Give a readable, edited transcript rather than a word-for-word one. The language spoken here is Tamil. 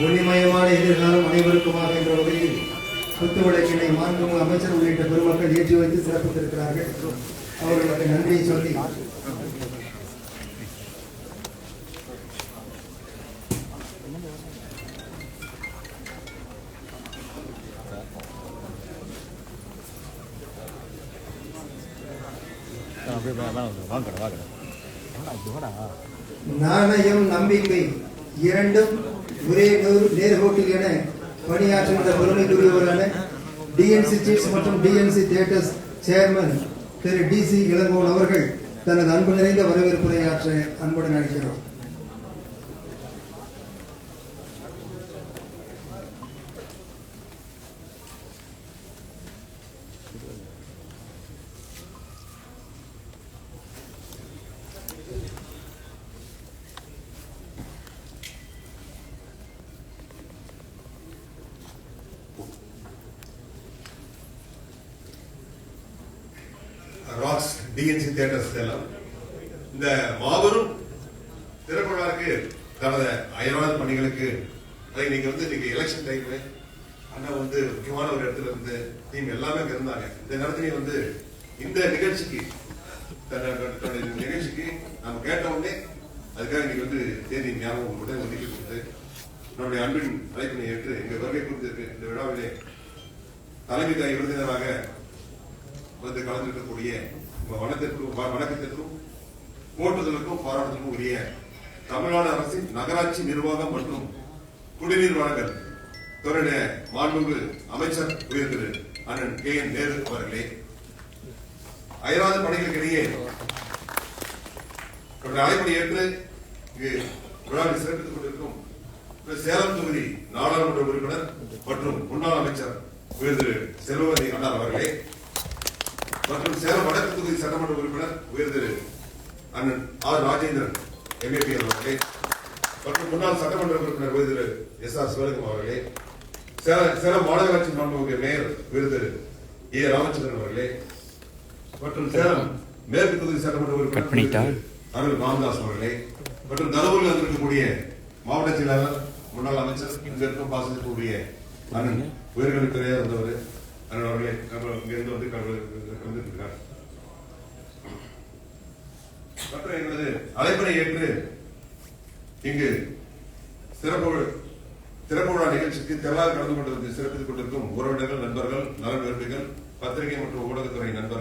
ஒளிமயமான எதிர்காலம் அனைவருக்குமாக என்ற வகையில் குத்துவிளக்கினை மாண்புமிகு அமைச்சர் உள்ளிட்ட பெருமக்கள் ஏற்றி வைத்து சிறப்பித்திருக்கிறார்கள். அவர்களுக்கு நன்றியை சொல்லி நாணயம் நம்பிக்கை இரண்டும் ஒரே நேர்கோட்டில் என பணியாற்றுகின்ற பெருமைக்குரியவரான டிஎன்சி சீட்ஸ் மற்றும் டிஎன்சி தியேட்டர்ஸ் சேர்மன் திரு DC இளங்கோவன் அவர்கள் தனது அன்பு நிறைந்த வரவேற்புரை ஆற்ற அன்புடன் அழைக்கிறோம். ராக்ஸ் டிஎன்சி தியேட்டர்ஸ் எல்லாம் இந்த மாபெரும் திரைப்படத்துக்கு தனது அயராத பணிகளுக்கு நீங்க இன்னைக்கு எலெக்ஷன் டைம் அண்ணா முக்கியமான ஒரு இடத்துல இருந்து டீம் எல்லாமே இருந்தாங்க. இந்த நேரத்திலேயே இந்த நிகழ்ச்சிக்கு நம்ம கேட்ட உடனே அதுக்காக இன்னைக்கு தேதி ஞாபகம் உடனே ஒதுக்கி கொடுத்து நம்முடைய அன்பின் அழைப்பினை ஏற்று எங்க வருகை குறித்திருக்கு இந்த விழாவிலே தலைமை தாய் விருந்தினராக கலந்திருக்கக்கூடிய வணக்கத்திற்கும் போற்றுதலுக்கும் பாராட்டுதலுக்கும் உரிய தமிழ்நாடு அரசின் நகராட்சி நிர்வாகம் மற்றும் குடிநீர் வழங்கல் துறையுடைய மாண்புமிகு அமைச்சர் உயர்திரு அண்ணன் KN நேரு அவர்களே, அயராத பணிகளுக்கிடையே அழைப்பை ஏற்று விழாவில் சிறப்பித்துக் கொண்டிருக்கும் சேலம் தொகுதி நாடாளுமன்ற உறுப்பினர் மற்றும் முன்னாள் அமைச்சர் உயர்திரு செல்வமதி அண்ணா அவர்களே மற்றும் சேலம் வடக்கு தொகுதி சட்டமன்ற உறுப்பினர் உயர்திரு அண்ணன் ஆர் ராஜேந்திரன் MAP அவர்களே மற்றும் முன்னாள் சட்டமன்ற உறுப்பினர் உயர்திரு SR சிவலிங்கம் அவர்களே, சேலம் மாநகராட்சி மாண்புமிகு மேயர் உயர்திரு A ராமச்சந்திரன் அவர்களே மற்றும் சேலம் மேற்கு தொகுதி சட்டமன்ற உறுப்பினர் அருள் ராமதாஸ் அவர்களே மற்றும் தருமபுரியில் வந்திருக்கக்கூடிய மாவட்ட செயலாளர் முன்னாள் அமைச்சர் இங்க இருக்கும் பாசத்திற்குரிய அண்ணன் உயர்கல்வித்துறையா இருந்தவர் அண்ணன் அவர்களே இங்கிருந்து வந்திருக்கிறார். மற்றும் எங்களது அழைப்பினை ஏற்று இங்கு சிறப்பு விழா நிகழ்ச்சிக்கு திரளாக கலந்து கொண்டிருந்து சிறப்பித்துக் கொண்டிருக்கும் உறவினர்கள், நண்பர்கள், நலன் விரும்பிகள், பத்திரிகை மற்றும் ஊடகத்துறை நண்பர்கள்